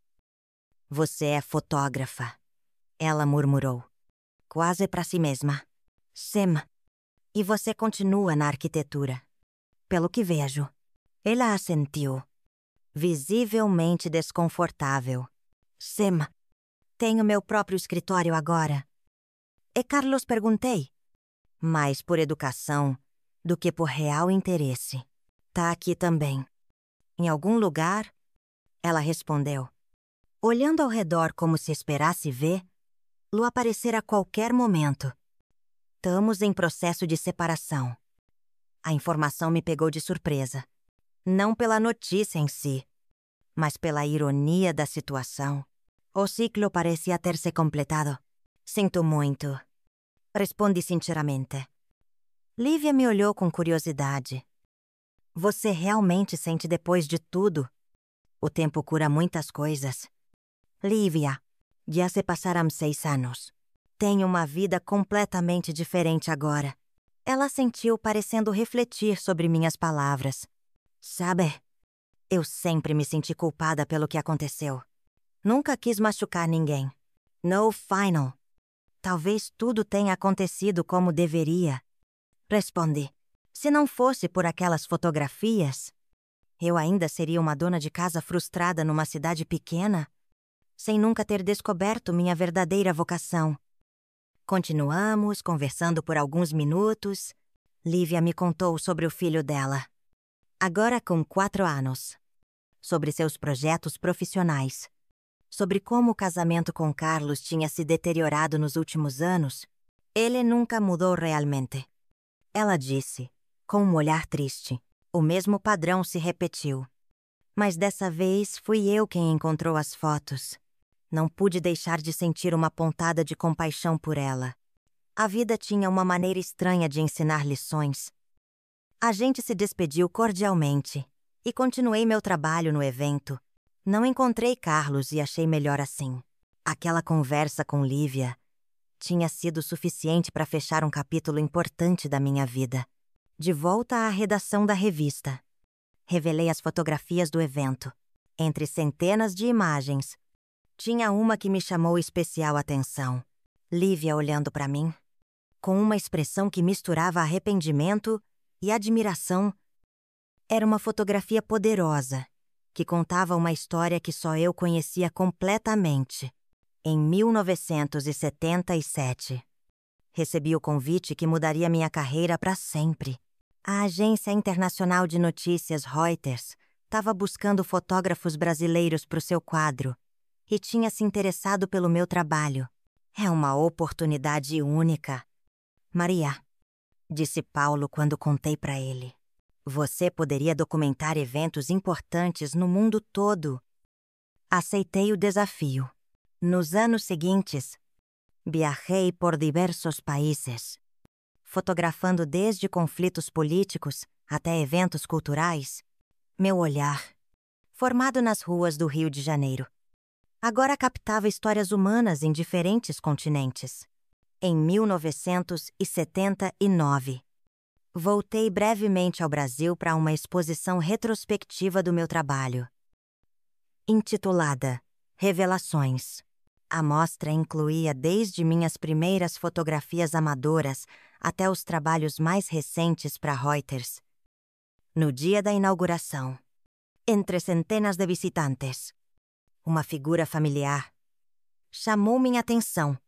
Speaker 1: Você é fotógrafa, ela murmurou, quase para si mesma. Sim, e você continua na arquitetura. Pelo que vejo. Ela assentiu, visivelmente desconfortável. Sim, tenho meu próprio escritório agora. E Carlos perguntei, mais por educação do que por real interesse. Tá aqui também. Em algum lugar? Ela respondeu, olhando ao redor como se esperasse vê-lo aparecer a qualquer momento. Estamos em processo de separação. A informação me pegou de surpresa. Não pela notícia em si, mas pela ironia da situação. O ciclo parecia ter se completado. Sinto muito. Respondi sinceramente. Lívia me olhou com curiosidade. Você realmente sente depois de tudo? O tempo cura muitas coisas. Lívia, já se passaram 6 anos. Tenho uma vida completamente diferente agora. Ela sentiu, parecendo refletir sobre minhas palavras. Sabe, eu sempre me senti culpada pelo que aconteceu. Nunca quis machucar ninguém. No final. Talvez tudo tenha acontecido como deveria. Respondi. Se não fosse por aquelas fotografias, eu ainda seria uma dona de casa frustrada numa cidade pequena, sem nunca ter descoberto minha verdadeira vocação. Continuamos conversando por alguns minutos. Lívia me contou sobre o filho dela, agora com 4 anos, sobre seus projetos profissionais, sobre como o casamento com Carlos tinha se deteriorado nos últimos anos. Ele nunca mudou realmente. Ela disse, com um olhar triste. O mesmo padrão se repetiu. Mas dessa vez fui eu quem encontrou as fotos. Não pude deixar de sentir uma pontada de compaixão por ela. A vida tinha uma maneira estranha de ensinar lições. A gente se despediu cordialmente e continuei meu trabalho no evento. Não encontrei Carlos e achei melhor assim. Aquela conversa com Lívia tinha sido suficiente para fechar um capítulo importante da minha vida. De volta à redação da revista, revelei as fotografias do evento. Entre centenas de imagens, tinha uma que me chamou especial atenção. Lívia olhando para mim, com uma expressão que misturava arrependimento e admiração. Era uma fotografia poderosa, que contava uma história que só eu conhecia completamente. Em 1977, recebi o convite que mudaria minha carreira para sempre. A agência internacional de notícias Reuters estava buscando fotógrafos brasileiros para o seu quadro e tinha se interessado pelo meu trabalho. É uma oportunidade única. Maria, disse Paulo quando contei para ele. Você poderia documentar eventos importantes no mundo todo. Aceitei o desafio. Nos anos seguintes, viajei por diversos países, fotografando desde conflitos políticos até eventos culturais. Meu olhar, formado nas ruas do Rio de Janeiro, agora captava histórias humanas em diferentes continentes. Em 1979, voltei brevemente ao Brasil para uma exposição retrospectiva do meu trabalho, intitulada Revelações. A mostra incluía desde minhas primeiras fotografias amadoras até os trabalhos mais recentes para Reuters. No dia da inauguração, entre centenas de visitantes, uma figura familiar chamou minha atenção.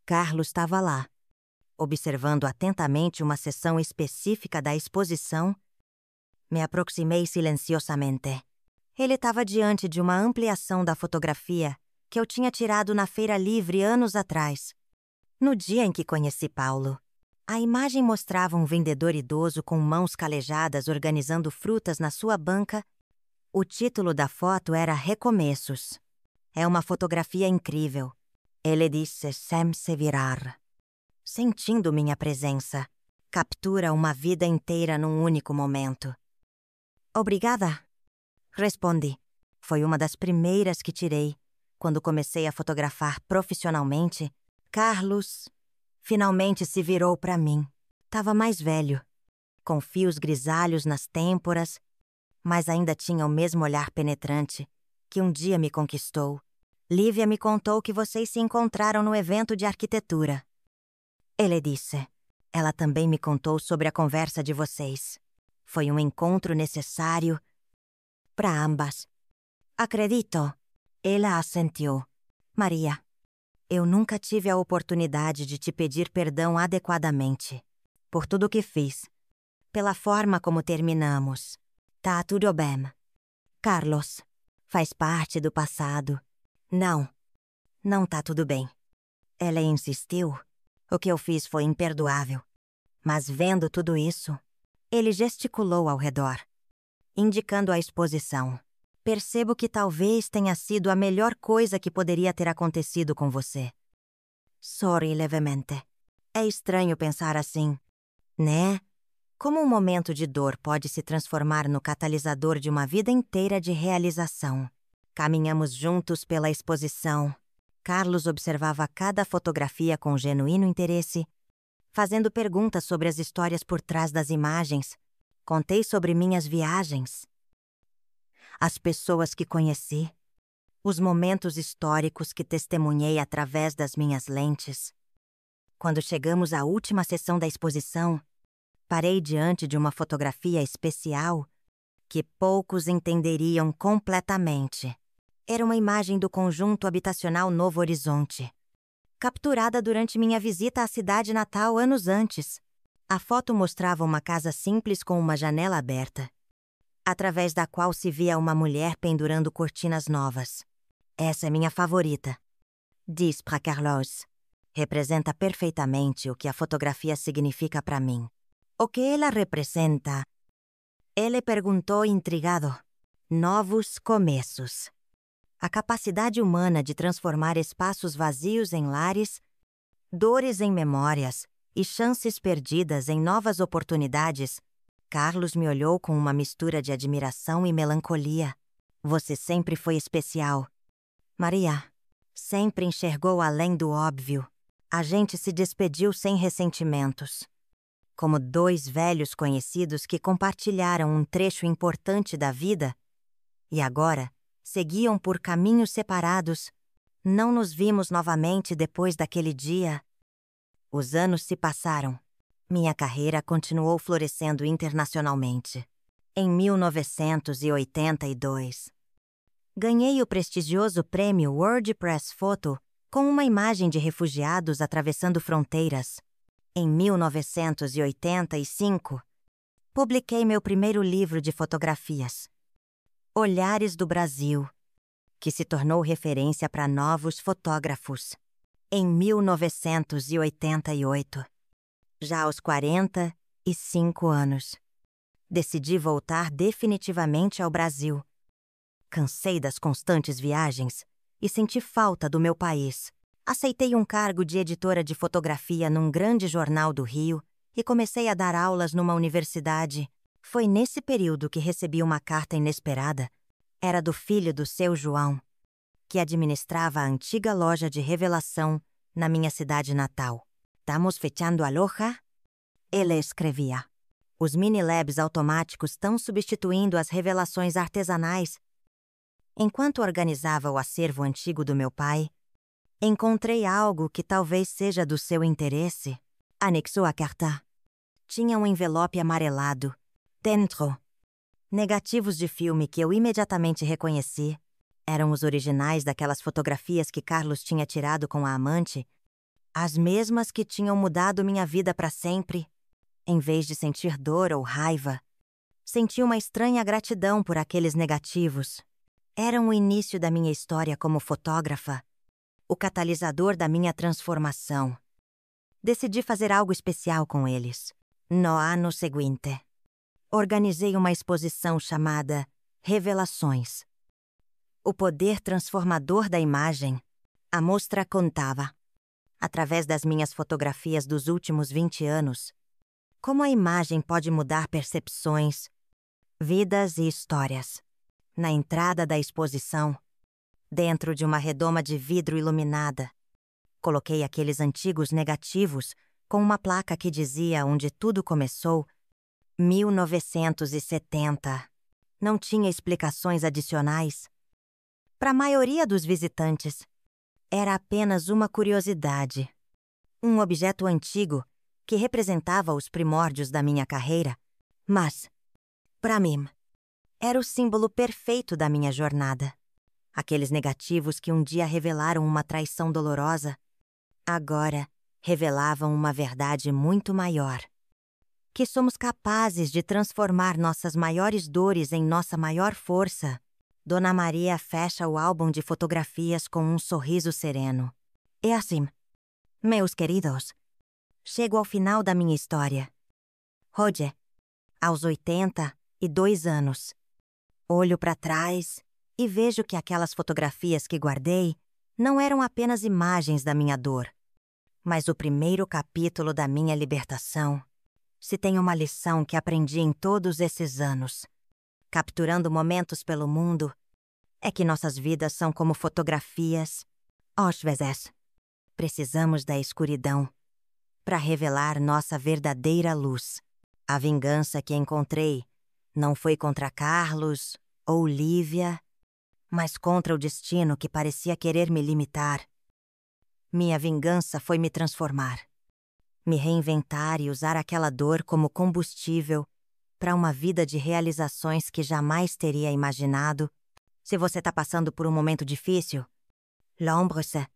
Speaker 1: Carlos estava lá, observando atentamente uma seção específica da exposição. Me aproximei silenciosamente. Ele estava diante de uma ampliação da fotografia que eu tinha tirado na Feira Livre anos atrás. No dia em que conheci Paulo, a imagem mostrava um vendedor idoso com mãos calejadas organizando frutas na sua banca. O título da foto era Recomeços. É uma fotografia incrível. Ele disse sem se virar. Sentindo minha presença, captura uma vida inteira num único momento. Obrigada, respondi. Foi uma das primeiras que tirei. Quando comecei a fotografar profissionalmente, Carlos finalmente se virou para mim. Tava mais velho, com fios grisalhos nas têmporas, mas ainda tinha o mesmo olhar penetrante que um dia me conquistou. Lívia me contou que vocês se encontraram no evento de arquitetura. Ele disse. Ela também me contou sobre a conversa de vocês. Foi um encontro necessário para ambas. Acredito. Ela assentiu. Maria, eu nunca tive a oportunidade de te pedir perdão adequadamente. Por tudo que fiz. Pela forma como terminamos. Tá tudo bem. Carlos, faz parte do passado. Não tá tudo bem. Ela insistiu. O que eu fiz foi imperdoável. Mas vendo tudo isso, ele gesticulou ao redor, indicando a exposição. Percebo que talvez tenha sido a melhor coisa que poderia ter acontecido com você. Sorri levemente. É estranho pensar assim, né? Como um momento de dor pode se transformar no catalisador de uma vida inteira de realização. Caminhamos juntos pela exposição. Carlos observava cada fotografia com genuíno interesse, fazendo perguntas sobre as histórias por trás das imagens. Contei sobre minhas viagens, as pessoas que conheci, os momentos históricos que testemunhei através das minhas lentes. Quando chegamos à última sessão da exposição, parei diante de uma fotografia especial que poucos entenderiam completamente. Era uma imagem do conjunto habitacional Novo Horizonte, capturada durante minha visita à cidade natal anos antes. A foto mostrava uma casa simples com uma janela aberta, através da qual se via uma mulher pendurando cortinas novas. Essa é minha favorita, diz para Carlos. Representa perfeitamente o que a fotografia significa para mim. O que ela representa? Ele perguntou intrigado. Novos começos. A capacidade humana de transformar espaços vazios em lares, dores em memórias e chances perdidas em novas oportunidades. Carlos me olhou com uma mistura de admiração e melancolia. Você sempre foi especial. Maria, sempre enxergou além do óbvio. A gente se despediu sem ressentimentos. Como dois velhos conhecidos que compartilharam um trecho importante da vida e agora seguiam por caminhos separados. Não nos vimos novamente depois daquele dia. Os anos se passaram. Minha carreira continuou florescendo internacionalmente. Em 1982, ganhei o prestigioso prêmio World Press Photo com uma imagem de refugiados atravessando fronteiras. Em 1985, publiquei meu primeiro livro de fotografias, Olhares do Brasil, que se tornou referência para novos fotógrafos. Em 1988, já aos 45 anos, decidi voltar definitivamente ao Brasil. Cansei das constantes viagens e senti falta do meu país. Aceitei um cargo de editora de fotografia num grande jornal do Rio e comecei a dar aulas numa universidade. Foi nesse período que recebi uma carta inesperada. Era do filho do seu João, que administrava a antiga loja de revelação na minha cidade natal. Estamos fechando a loja? Ele escrevia. Os mini-labs automáticos estão substituindo as revelações artesanais. Enquanto organizava o acervo antigo do meu pai, encontrei algo que talvez seja do seu interesse. Anexou a carta. Tinha um envelope amarelado. Dentro, negativos de filme que eu imediatamente reconheci. Eram os originais daquelas fotografias que Carlos tinha tirado com a amante. As mesmas que tinham mudado minha vida para sempre. Em vez de sentir dor ou raiva, Senti uma estranha gratidão por aqueles negativos. Eram o início da minha história como fotógrafa, o catalisador da minha transformação. Decidi fazer algo especial com eles. No ano seguinte, organizei uma exposição chamada Revelações. O poder transformador da imagem. A mostra contava, através das minhas fotografias dos últimos 20 anos, como a imagem pode mudar percepções, vidas e histórias. Na entrada da exposição, dentro de uma redoma de vidro iluminada, coloquei aqueles antigos negativos com uma placa que dizia onde tudo começou, 1970. Não tinha explicações adicionais. Para a maioria dos visitantes, era apenas uma curiosidade. Um objeto antigo que representava os primórdios da minha carreira, mas, para mim, era o símbolo perfeito da minha jornada. Aqueles negativos que um dia revelaram uma traição dolorosa, agora revelavam uma verdade muito maior. Que somos capazes de transformar nossas maiores dores em nossa maior força. Dona Maria fecha o álbum de fotografias com um sorriso sereno. É assim, meus queridos, chego ao final da minha história. Hoje, aos 82 anos, olho para trás e vejo que aquelas fotografias que guardei não eram apenas imagens da minha dor, mas o primeiro capítulo da minha libertação. Se tem uma lição que aprendi em todos esses anos, capturando momentos pelo mundo, é que nossas vidas são como fotografias. Às vezes, precisamos da escuridão para revelar nossa verdadeira luz. A vingança que encontrei não foi contra Carlos ou Lívia, mas contra o destino que parecia querer me limitar. Minha vingança foi me transformar, me reinventar e usar aquela dor como combustível para uma vida de realizações que jamais teria imaginado. Se você está passando por um momento difícil, lembre-se,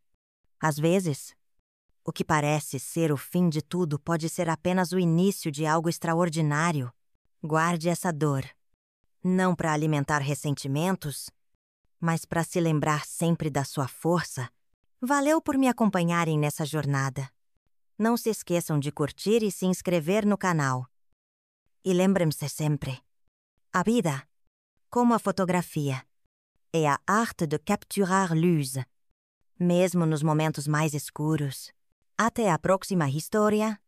Speaker 1: às vezes, o que parece ser o fim de tudo pode ser apenas o início de algo extraordinário. Guarde essa dor, não para alimentar ressentimentos, mas para se lembrar sempre da sua força. Valeu por me acompanharem nessa jornada. Não se esqueçam de curtir e se inscrever no canal. E lembrem-se sempre, a vida, como a fotografia, é a arte de capturar luz, mesmo nos momentos mais escuros. Até a próxima história.